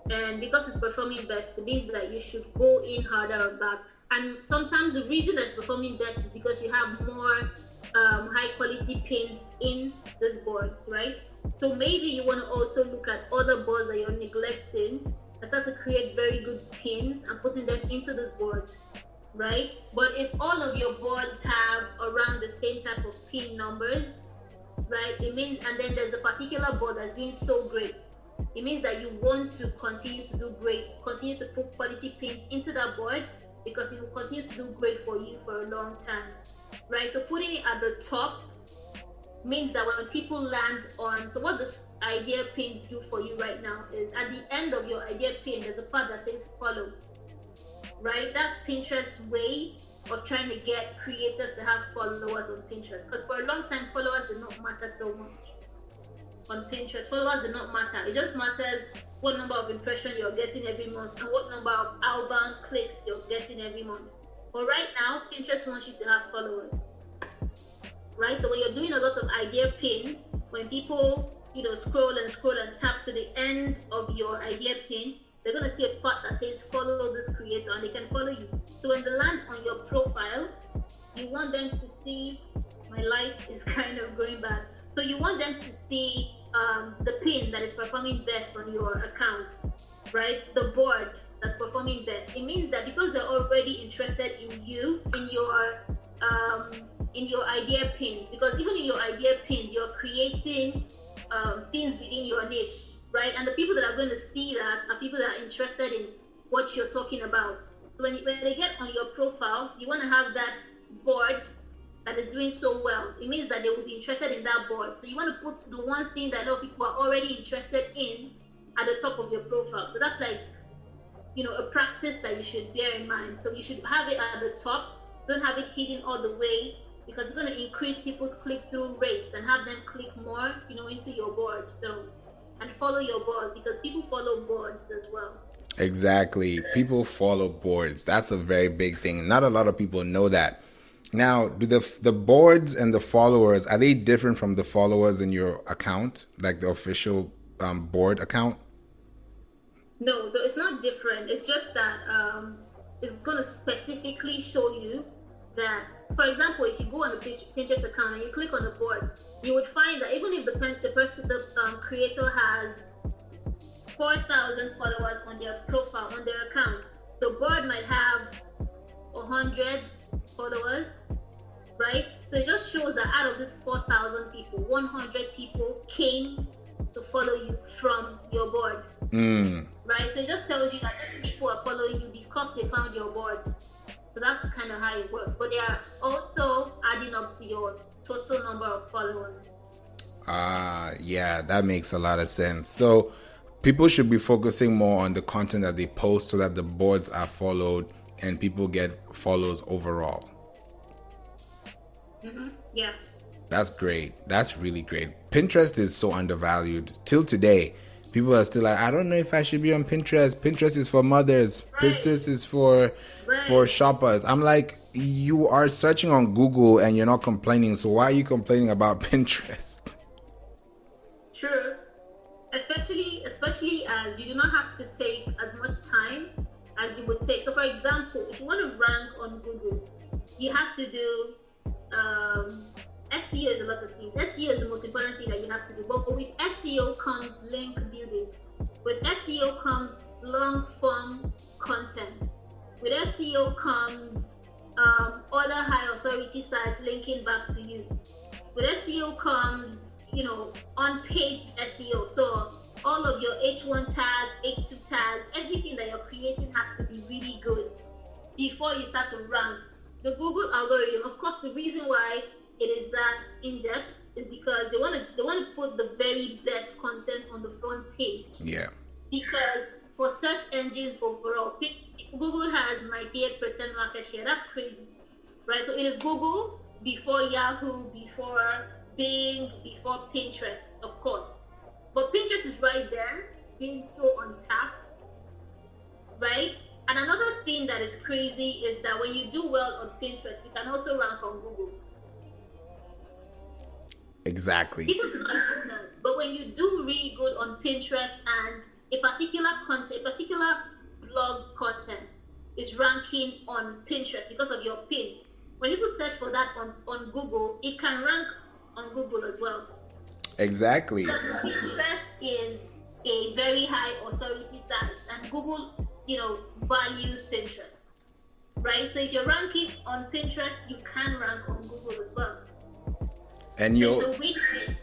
B: And because it's performing best, it means that you should go in harder on that. And sometimes the reason that's performing best is because you have more high quality pins in these boards, right? So maybe you want to also look at other boards that you're neglecting and start to create very good pins and putting them into this board, right? But if all of your boards have around the same type of pin numbers, right, it means, and then there's a particular board that's doing so great, it means that you want to continue to do great, continue to put quality pins into that board because it will continue to do great for you for a long time, right? So putting it at the top means that when people land on, so what the idea pins do for you right now is at the end of your idea pin, there's a part that says follow, right? That's Pinterest's way of trying to get creators to have followers on Pinterest. Because for a long time, followers did not matter so much on Pinterest. Followers did not matter. It just matters what number of impressions you're getting every month and what number of outbound clicks you're getting every month. But right now, Pinterest wants you to have followers, right? So when you're doing a lot of idea pins, when people, scroll and tap to the end of your idea pin, they're going to see a part that says follow this creator and they can follow you. So when they land on your profile, you want them to see, my life is kind of going bad. So you want them to see the pin that is performing best on your account, right? The board that's performing best. It means that because they're already interested in you, in your idea pin, because even in your idea pins, you're creating things within your niche, right? And the people that are going to see that are people that are interested in what you're talking about. So when they get on your profile, you want to have that board that is doing so well. It means that they will be interested in that board. So you want to put the one thing that a lot of people are already interested in at the top of your profile. So that's like, a practice that you should bear in mind. So you should have it at the top. Don't have it hidden all the way, because it's going to increase people's click-through rates and have them click more, into your board. So, and follow your board, because people follow boards as well.
A: Exactly. People follow boards. That's a very big thing. Not a lot of people know that. Now, do the boards and the followers, are they different from the followers in your account, like the official board account?
B: No, so it's not different. It's just that it's going to specifically show you that, for example, if you go on the Pinterest account and you click on the board, you would find that even if the creator has 4,000 followers on their profile, on their account, the board might have 100 followers, right? So it just shows that out of these 4,000 people, 100 people came to follow you from your board, right? So it just tells you that these people are following you because they found your board. So that's kind of how it works. But they are also adding up to your total number of followers.
A: Yeah, that makes a lot of sense. So people should be focusing more on the content that they post so that the boards are followed and people get follows overall.
B: Yeah.
A: That's great. That's really great. Pinterest is so undervalued. Till today, people are still like, I don't know if I should be on Pinterest. Pinterest is for mothers. Right. Pinterest is for shoppers. I'm like, you are searching on Google and you're not complaining. So why are you complaining about Pinterest?
B: Sure. Especially as you do not have to take as much time as you would take. So for example, if you want to rank on Google, you have to do SEO is a lot of things. SEO is the most important thing that you have to do. But with SEO comes link building. With SEO comes long form content. With SEO comes other high authority sites linking back to you. With SEO comes, on page SEO. So all of your H1 tags, H2 tags, everything that you're creating has to be really good before you start to rank. The Google algorithm, of course, the reason why it is that in-depth is because they want to put the very best content on the front page.
A: Yeah.
B: Because for search engines overall, Google has 98% market share. That's crazy, right? So it is Google before Yahoo, before Bing, before Pinterest, of course. But Pinterest is right there, being so untapped, right? And another thing that is crazy is that when you do well on Pinterest, you can also rank on Google.
A: Exactly.
B: People do not know that. But when you do really good on Pinterest and a particular content, a particular blog content is ranking on Pinterest because of your pin. When people search for that on Google, it can rank on Google as well.
A: Exactly.
B: Because Pinterest is a very high authority site, and Google, values Pinterest, right? So if you're ranking on Pinterest, you can rank on Google as well.
A: And
B: so it's a win-win.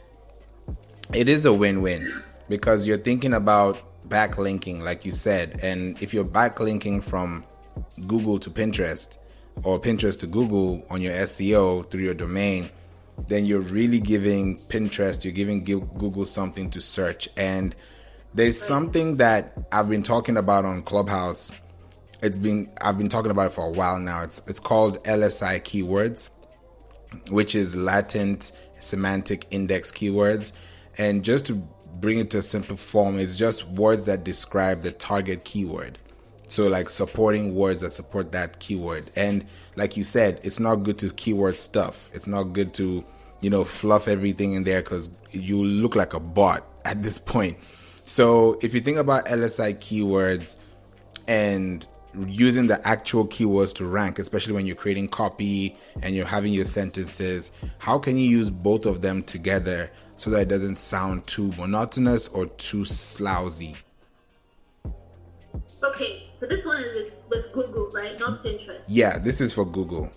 A: It is a win-win because you're thinking about backlinking, like you said, and if you're backlinking from Google to Pinterest or Pinterest to Google on your SEO through your domain, then you're really giving Pinterest, you're giving Google something to search. And there's something that I've been talking about on Clubhouse. I've been talking about it for a while now. It's called LSI keywords, which is latent semantic index keywords. And just to bring it to a simple form, it's just words that describe the target keyword. So like supporting words that support that keyword. And like you said, it's not good to keyword stuff. It's not good to, fluff everything in there because you look like a bot at this point. So if you think about LSI keywords and using the actual keywords to rank, especially when you're creating copy and you're having your sentences, how can you use both of them together so that it doesn't sound too monotonous or too slousy?
B: Okay, so this one is with Google, right? Not Pinterest.
A: Yeah, this is for Google.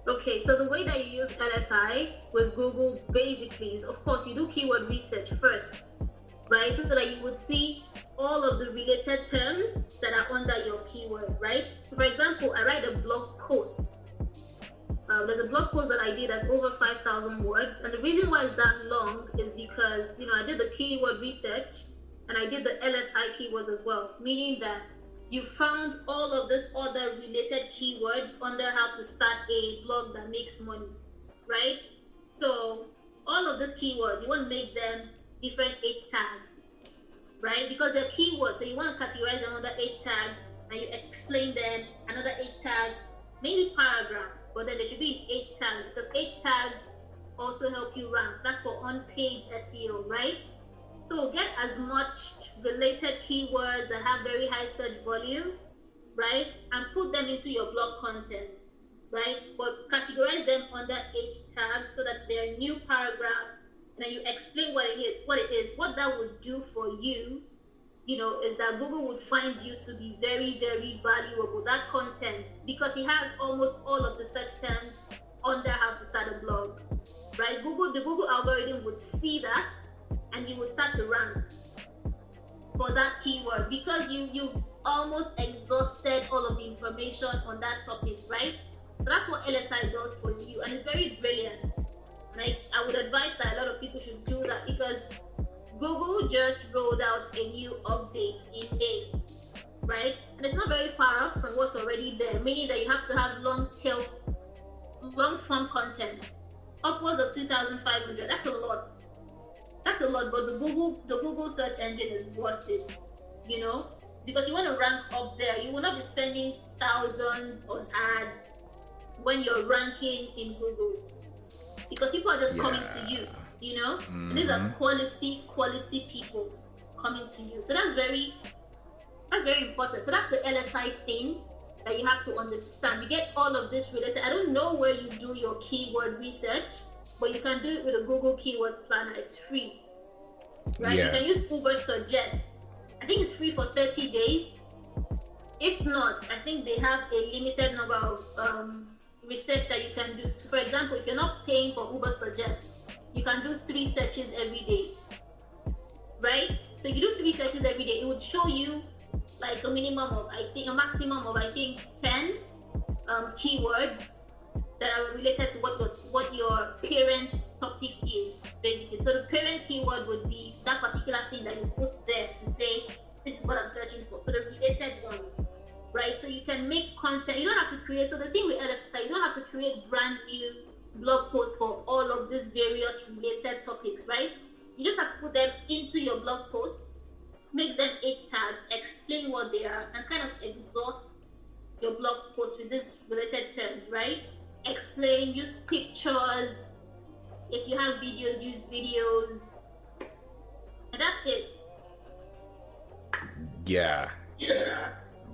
B: Okay, so the way that you use LSI with Google basically is, of course, you do keyword research first, right? So that you would see all of the related terms that are under your keyword, right? So for example, I write a blog post. There's a blog post that I did that's over 5,000 words. And the reason why it's that long is because, I did the keyword research and I did the LSI keywords as well, meaning that you found all of these other related keywords under how to start a blog that makes money, right? So all of these keywords, you want to make them different H tags, right? Because they're keywords, so you want to categorize them under H tags and you explain them, another H tag, maybe paragraphs, but then they should be in H tags because H tags also help you rank. That's for on-page SEO, right? So get as much related keywords that have very high search volume, right? And put them into your blog contents, right? But categorize them under H tags so that they're new paragraphs and then you explain what it is. What that would do for you, is that Google would find you to be very, very valuable, that content, because it has almost all of the search terms under how to start a blog, right? The Google algorithm would see that and you will start to rank for that keyword because you've almost exhausted all of the information on that topic, right? So that's what LSI does for you, and it's very brilliant. And I would advise that a lot of people should do that because Google just rolled out a new update in May, right? And it's not very far off from what's already there, meaning that you have to have long form content, upwards of 2,500. That's a lot. That's a lot, but the Google search engine is worth it, because you want to rank up there. You will not be spending thousands on ads when you're ranking in Google, because people are just coming to you, And these are quality people coming to you. So that's very important. So that's the LSI thing that you have to understand. You get all of this related. I don't know where you do your keyword research, but you can do it with a Google Keywords Planner. It's free, right? Yeah. You can use Uber Suggest. I think it's free for 30 days. If not, I think they have a limited number of research that you can do. So for example, if you're not paying for Uber Suggest, you can do 3 searches every day, right? So if you do 3 searches every day, it would show you like a maximum of 10 keywords that are related to what your parent topic is, basically. So the parent keyword would be that particular thing that you put there to say, this is what I'm searching for. So the related ones, right? So you can make content. You don't have to create. So the thing with LSI, you don't have to create brand new blog posts for all of these various related topics, right? You just have to put them into your blog posts, make them H tags, explain what they are, and kind of exhaust your blog post with these related terms, right? Explain, use pictures. If you have videos, use videos. And that's it.
A: Yeah.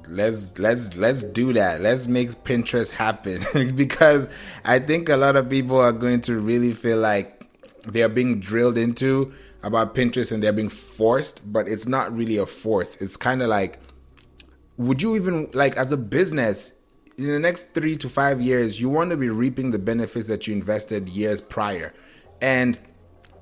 A: let's do that. Let's make Pinterest happen because I think a lot of people are going to really feel like they are being drilled into about Pinterest and they're being forced, but it's not really a force. It's kind of like, would you even, like, as a business, in the next 3 to 5 years, you want to be reaping the benefits that you invested years prior. And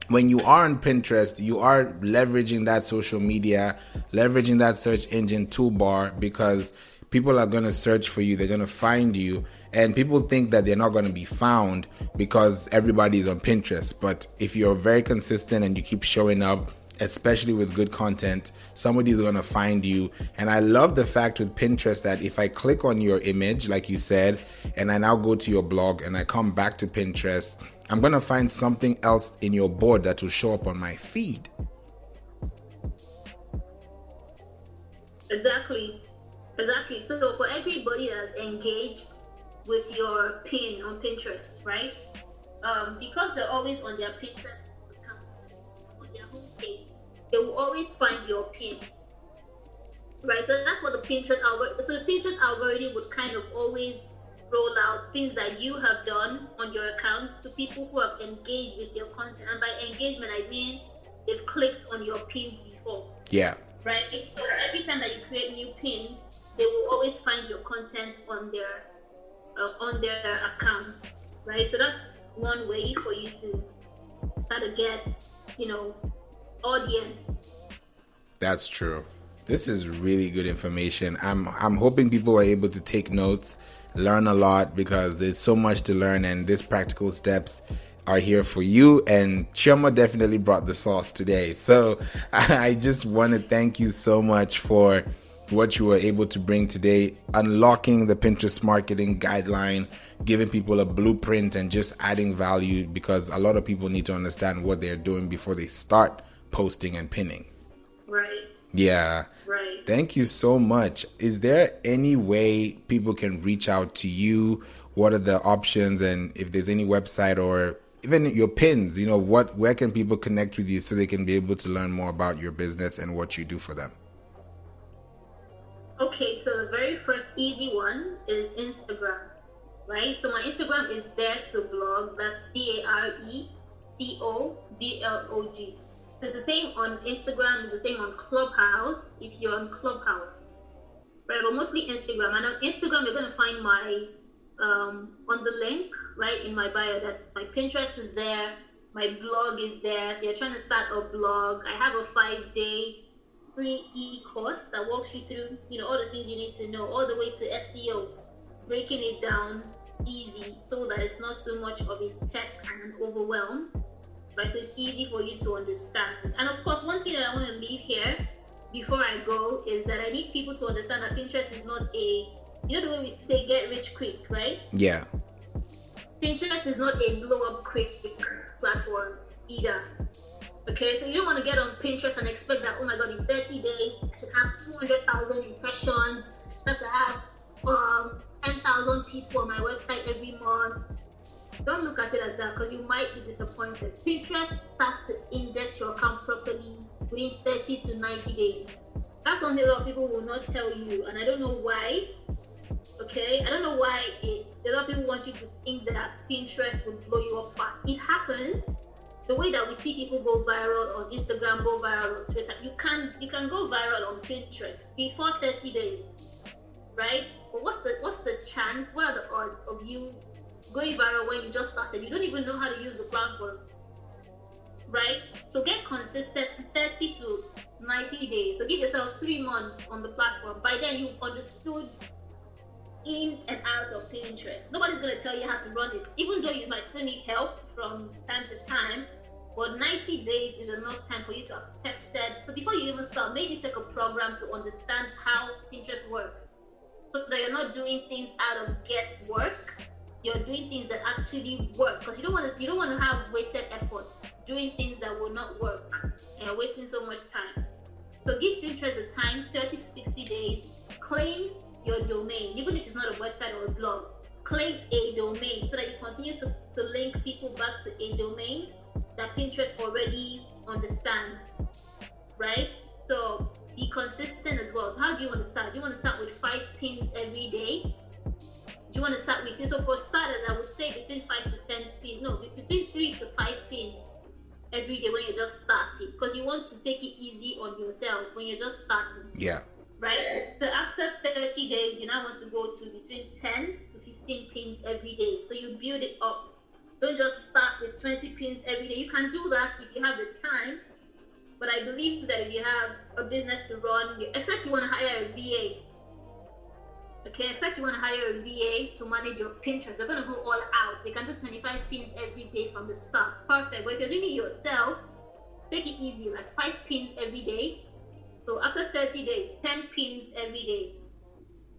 A: when you are on Pinterest, you are leveraging that social media, leveraging that search engine toolbar, because people are going to search for you. They're going to find you. And people think that they're not going to be found because everybody is on Pinterest. But if you're very consistent and you keep showing up, especially with good content, somebody's going to find you. And I love the fact with Pinterest that if I click on your image, like you said, and I now go to your blog and I come back to Pinterest, I'm going to find something else in your board that will show up on my feed.
B: Exactly. So for everybody that's engaged with your pin on Pinterest, right? Because they're always on their Pinterest account, on their homepage, they will always find your pins, right? So that's what the Pinterest algorithm. So the Pinterest algorithm would kind of always roll out things that you have done on your account to people who have engaged with your content. And by engagement, I mean they've clicked on your pins before.
A: Yeah.
B: Right? So every time that you create new pins, they will always find your content on their accounts, right? So that's one way for you to kind of get, audience.
A: That's true. This is really good information. I'm hoping people are able to take notes, learn a lot, because there's so much to learn, and these practical steps are here for you. And Chioma definitely brought the sauce today. So I just want to thank you so much for what you were able to bring today, unlocking the Pinterest marketing guideline, giving people a blueprint, and just adding value, because a lot of people need to understand what they're doing before they start posting and pinning.
B: Right.
A: Yeah.
B: Right.
A: Thank you so much. Is there any way people can reach out to you? What are the options? And if there's any website or even your pins, where can people connect with you so they can be able to learn more about your business and what you do for them?
B: Okay, so the very first easy one is Instagram, right? So my Instagram is Dare to Blog. That's DARETOBLOG. It's the same on Instagram. It's the same on Clubhouse, if you're on Clubhouse, right? But mostly Instagram. And on Instagram, you're going to find my on the link, right, in my bio. That's my Pinterest is there. My blog is there. So you're trying to start a blog. I have a 5-day free e-course that walks you through, all the things you need to know, all the way to SEO, breaking it down easy so that it's not too much of a tech and an overwhelm, right? So it's easy for you to understand. And of course, one thing that I want to leave here before I go is that I need people to understand that Pinterest is not the way we say get rich quick, right?
A: Yeah.
B: Pinterest is not a blow up quick platform either. Okay, so you don't want to get on Pinterest and expect that, oh my God, in 30 days, I should have 200,000 impressions. I should have to have 10,000 people on my website every month. Don't look at it as that, because you might be disappointed. Pinterest starts to index your account properly within 30 to 90 days. That's something a lot of people will not tell you, and I don't know why. Okay, I don't know why a lot of people want you to think that Pinterest will blow you up fast. It happens. The way that we see people go viral on Instagram, go viral on Twitter, you can go viral on Pinterest before 30 days, right? But what's the chance? What are the odds of you going viral when you just started? You don't even know how to use the platform, right? So get consistent, 30 to 90 days. So give yourself 3 months on the platform. By then you've understood in and out of Pinterest. Nobody's going to tell you how to run it, even though you might still need help from time to time. But 90 days is enough time for you to have tested. So before you even start, maybe take a program to understand how Pinterest works, so that you're not doing things out of guesswork. You're doing things that actually work, because you don't want to have wasted effort doing things that will not work and you're wasting so much time. So give Pinterest the time, 30 to 60 days. Claim your domain, even if it's not a website or a blog. Claim a domain so that you continue to link people back to a domain that Pinterest already understands, right? So be consistent as well. So how do you want to start? Do you want to start with 5 pins every day? Do you want to start with, so for starters, I would say between 5 to 10 pins, no, between 3 to 5 pins every day when you're just starting, because you want to take it easy on yourself when you're just starting.
A: Yeah.
B: Right? So after 30 days, you now want to go to between 10 to 15 pins every day. So you build it up. Don't just start with 20 pins every day. You can do that if you have the time, but I believe that if you have a business to run, except you want to hire a VA, okay, except you want to hire a VA to manage your Pinterest, they're going to go all out. They can do 25 pins every day from the start. Perfect. But if you're doing it yourself, take it easy, like 5 pins every day. So after 30 days, 10 pins every day,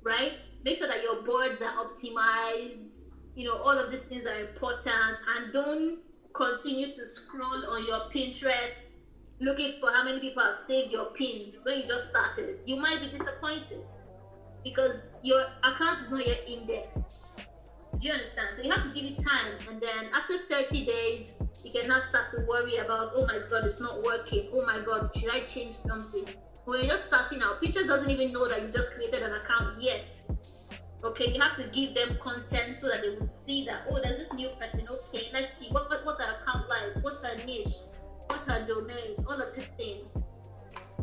B: right? Make sure that your boards are optimized. You know, all of these things are important. And don't continue to scroll on your Pinterest looking for how many people have saved your pins when you just started. You might be disappointed because your account is not yet indexed. Do you understand? So you have to give it time, and then after 30 days, you can now start to worry about, oh my God, it's not working. Oh my God, should I change something? When you're just starting out, Pinterest doesn't even know that you just created an account yet. Okay, you have to give them content so that they would see that, oh, there's this new person. Okay, let's see, what's her account like? What's her niche? What's her domain? All of these things.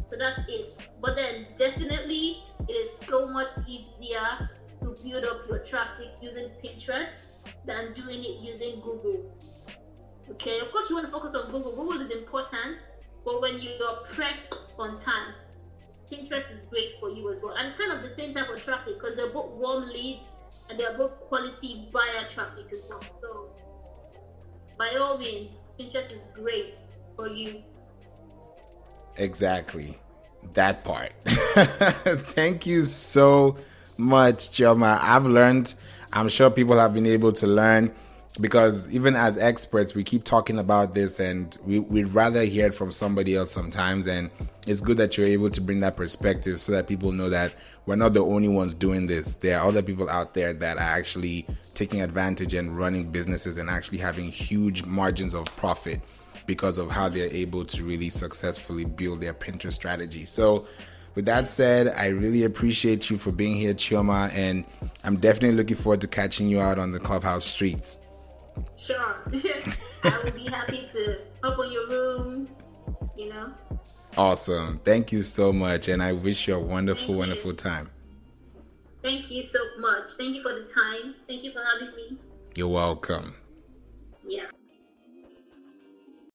B: So that's it. But then definitely it is so much easier to build up your traffic using Pinterest than doing it using Google. Okay, of course you want to focus on Google. Google is important, but when you're pressed on time, Pinterest is great for you as well. And it's kind of the same type of traffic because they're both warm leads and they're both quality buyer traffic as well. So by all means, Pinterest is great for you.
A: Exactly. That part. Thank you so much, Chioma. I've learned. I'm sure people have been able to learn, because even as experts, we keep talking about this and we'd rather hear it from somebody else sometimes. And it's good that you're able to bring that perspective so that people know that we're not the only ones doing this. There are other people out there that are actually taking advantage and running businesses and actually having huge margins of profit because of how they're able to really successfully build their Pinterest strategy. So with that said, I really appreciate you for being here, Chioma, and I'm definitely looking forward to catching you out on the Clubhouse streets.
B: Sure. I will be happy to open your rooms, you know.
A: Awesome. Thank you so much, and I wish you a wonderful time.
B: Thank you so much. Thank you for the time. Thank you for having me.
A: You're welcome.